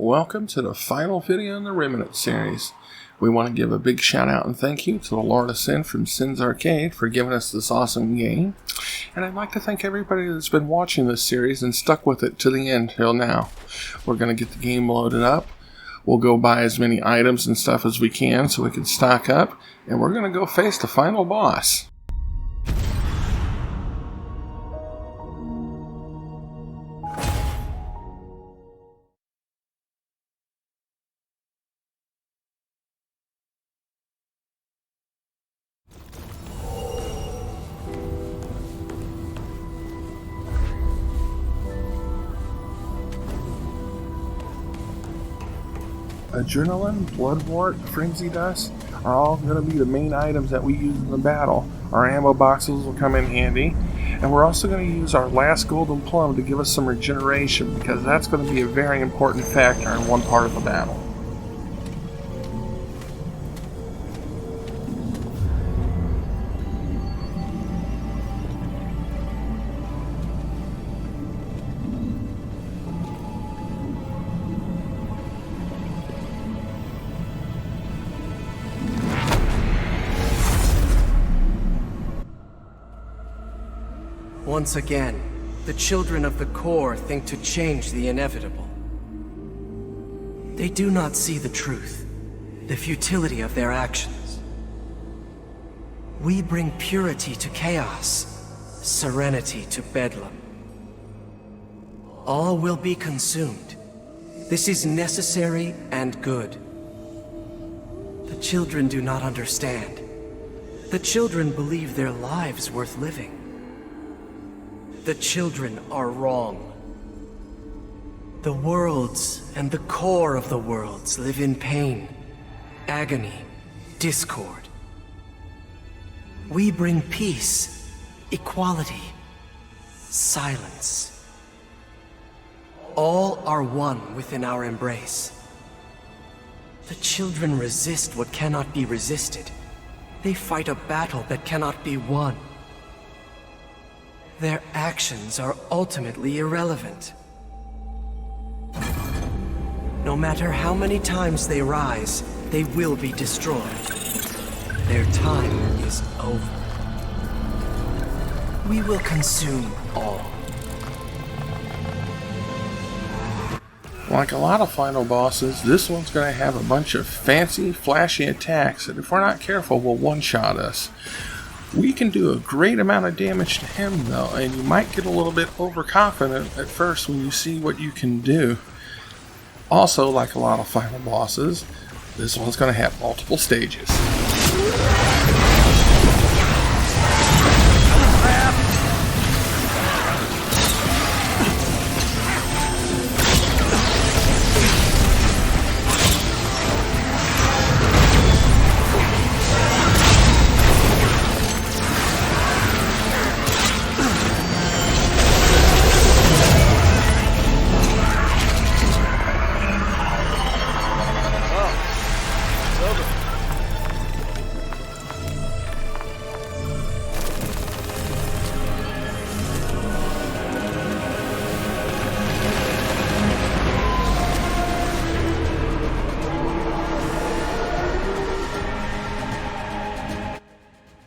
welcome to the final video in the Remnant series. We want to give a big shout out and thank you to the Lord of Sin from Sin's Arcade for giving us this awesome game. And I'd like to thank everybody that's been watching this series and stuck with it to the end till now. We're going to get the game loaded up. We'll go buy as many items and stuff as we can so we can stock up. And we're going to go face the final boss. Adrenaline, Bloodwort, Frenzy Dust are all going to be the main items that we use in the battle. Our ammo boxes will come in handy, and we're also going to use our last golden plum to give us some regeneration, because that's going to be a very important factor in one part of the battle. Once again, the children of the core think to change the inevitable. They do not see the truth, the futility of their actions. We bring purity to chaos, serenity to bedlam. All will be consumed. This is necessary and good. The children do not understand. The children believe their lives worth living. The children are wrong. The worlds and the core of the worlds live in pain, agony, discord. We bring peace, equality, silence. All are one within our embrace. The children resist what cannot be resisted. They fight a battle that cannot be won. Their actions are ultimately irrelevant. No matter how many times they rise, they will be destroyed. Their time is over. We will consume all. Like a lot of final bosses, this one's going to have a bunch of fancy, flashy attacks that if we're not careful will one-shot us. We can do a great amount of damage to him though, and you might get a little bit overconfident at first when you see what you can do. Also, like a lot of final bosses, this one's going to have multiple stages.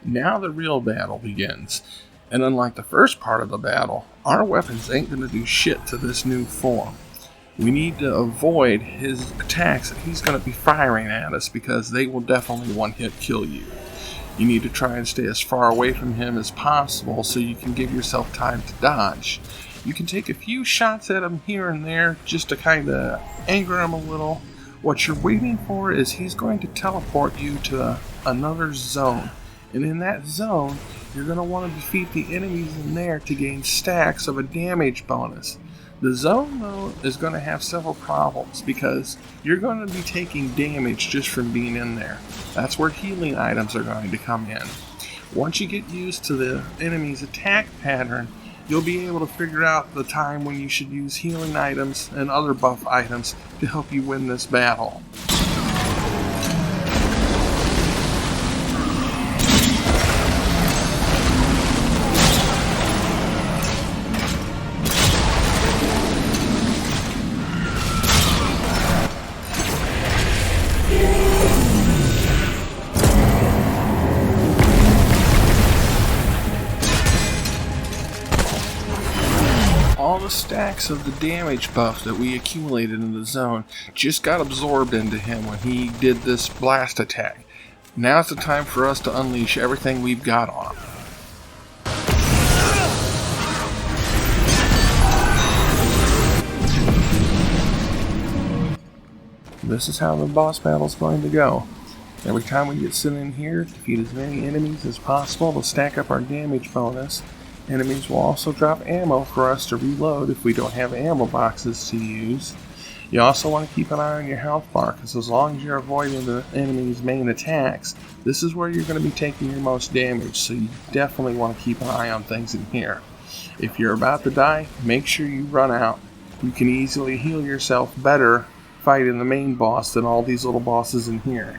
Now the real battle begins, and unlike the first part of the battle, our weapons ain't going to do shit to this new form. We need to avoid his attacks that he's going to be firing at us, because they will definitely one-hit kill you. You need to try and stay as far away from him as possible so you can give yourself time to dodge. You can take a few shots at him here and there just to kind of anger him a little. What you're waiting for is he's going to teleport you to another zone. And in that zone, you're going to want to defeat the enemies in there to gain stacks of a damage bonus. The zone, though, is going to have several problems because you're going to be taking damage just from being in there. That's where healing items are going to come in. Once you get used to the enemy's attack pattern, you'll be able to figure out the time when you should use healing items and other buff items to help you win this battle. stacks of the damage buff that we accumulated in the zone just got absorbed into him when he did this blast attack. Now's the time for us to unleash everything we've got on him. This is how the boss battle's going to go. Every time we get sent in here, defeat as many enemies as possible to stack up our damage bonus. Enemies will also drop ammo for us to reload if we don't have ammo boxes to use. You also want to keep an eye on your health bar, because as long as you're avoiding the enemy's main attacks, this is where you're going to be taking your most damage, so you definitely want to keep an eye on things in here. If you're about to die, make sure you run out. You can easily heal yourself better fighting the main boss than all these little bosses in here.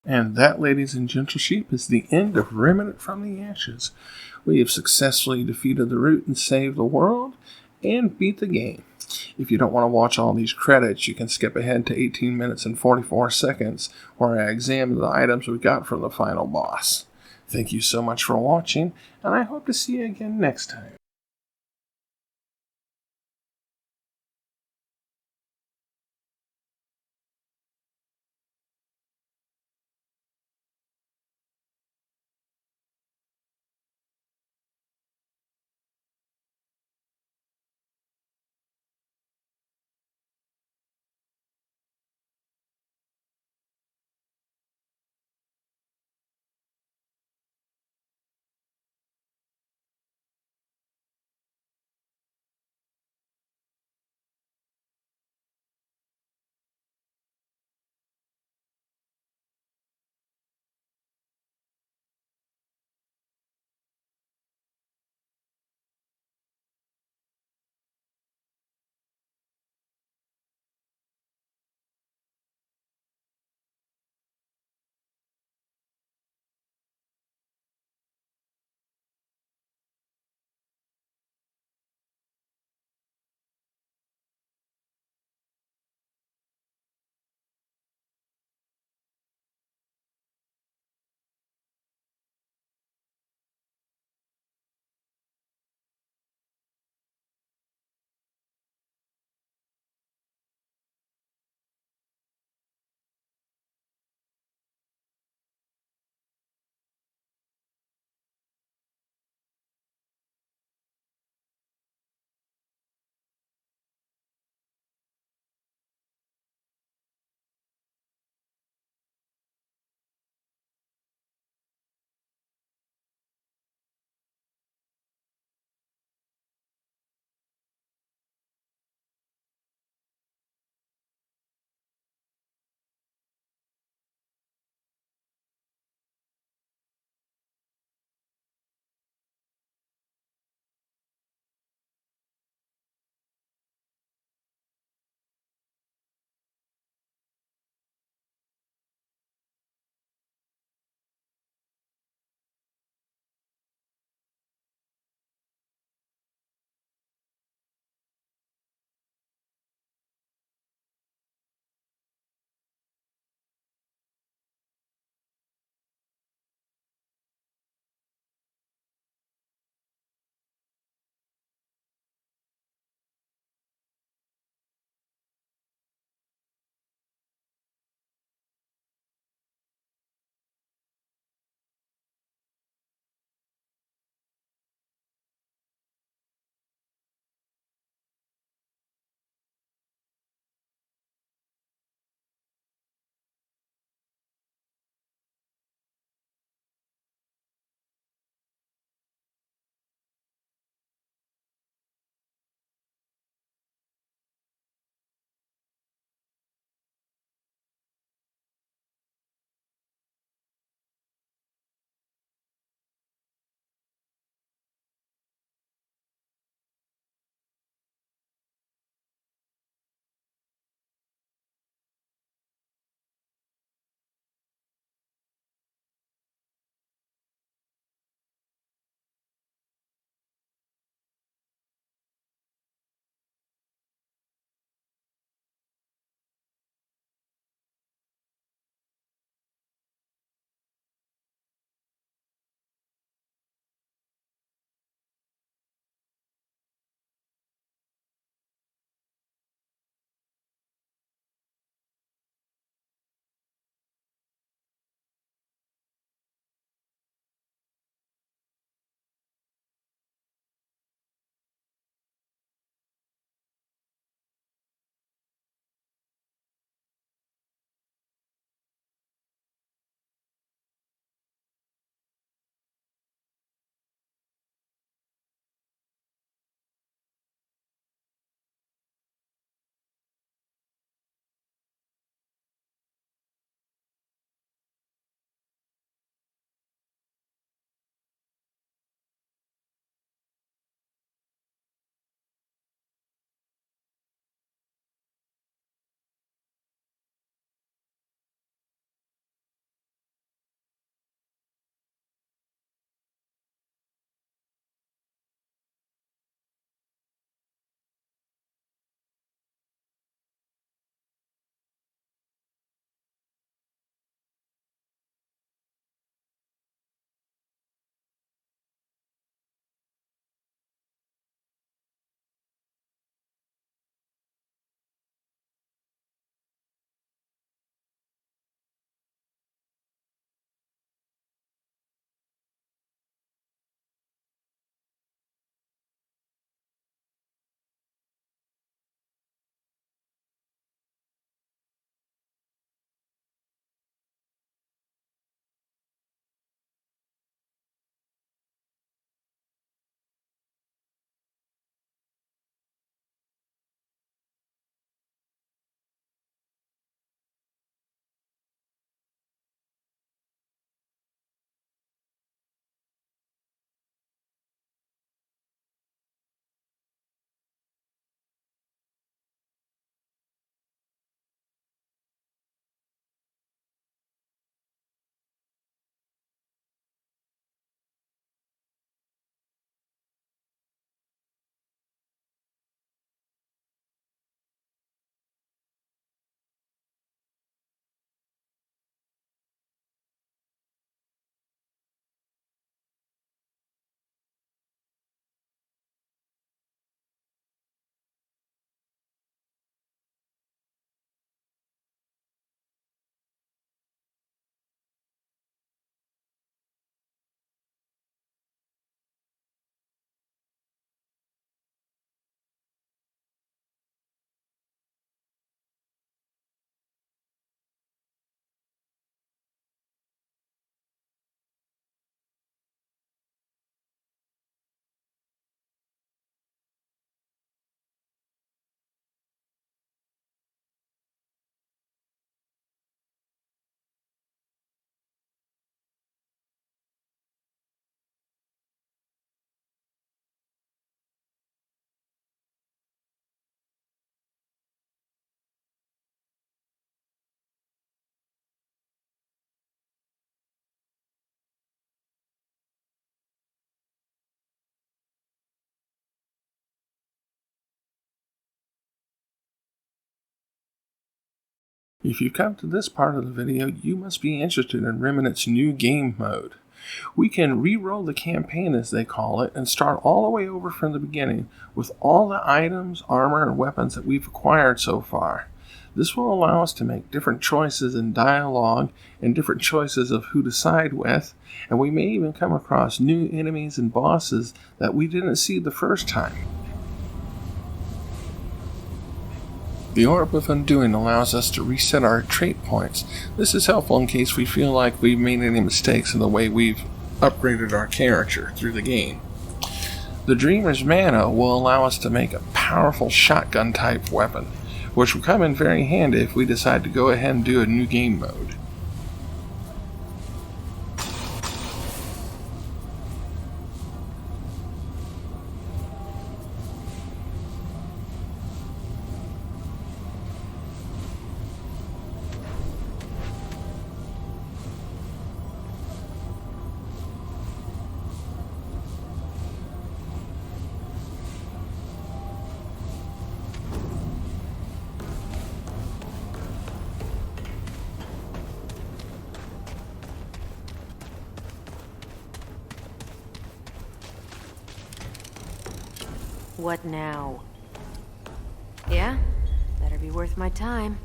And that, ladies and gentle sheep, is the end of Remnant from the Ashes. We have successfully defeated the Root and saved the world and beat the game. If you don't want to watch all these credits, you can skip ahead to 18 minutes and 44 seconds where I examine the items we got from the final boss. Thank you so much for watching, and I hope to see you again next time. If you come to this part of the video, you must be interested in Remnant's new game mode. We can re-roll the campaign, as they call it, and start all the way over from the beginning with all the items, armor, and weapons that we've acquired so far. This will allow us to make different choices in dialogue and different choices of who to side with, and we may even come across new enemies and bosses that we didn't see the first time. The Orb of Undoing allows us to reset our trait points. This is helpful in case we feel like we've made any mistakes in the way we've upgraded our character through the game. The Dreamer's Mana will allow us to make a powerful shotgun type weapon, which will come in very handy if we decide to go ahead and do a new game mode. What now? Yeah? Better be worth my time.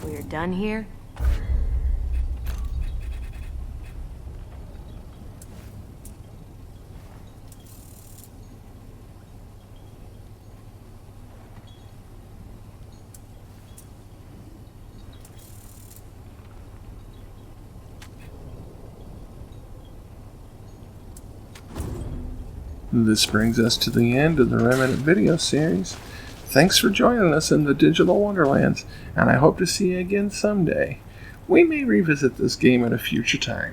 We're done here? This brings us to the end of the Remnant video series. Thanks for joining us in the Digital Wonderlands, and I hope to see you again someday. We may revisit this game at a future time.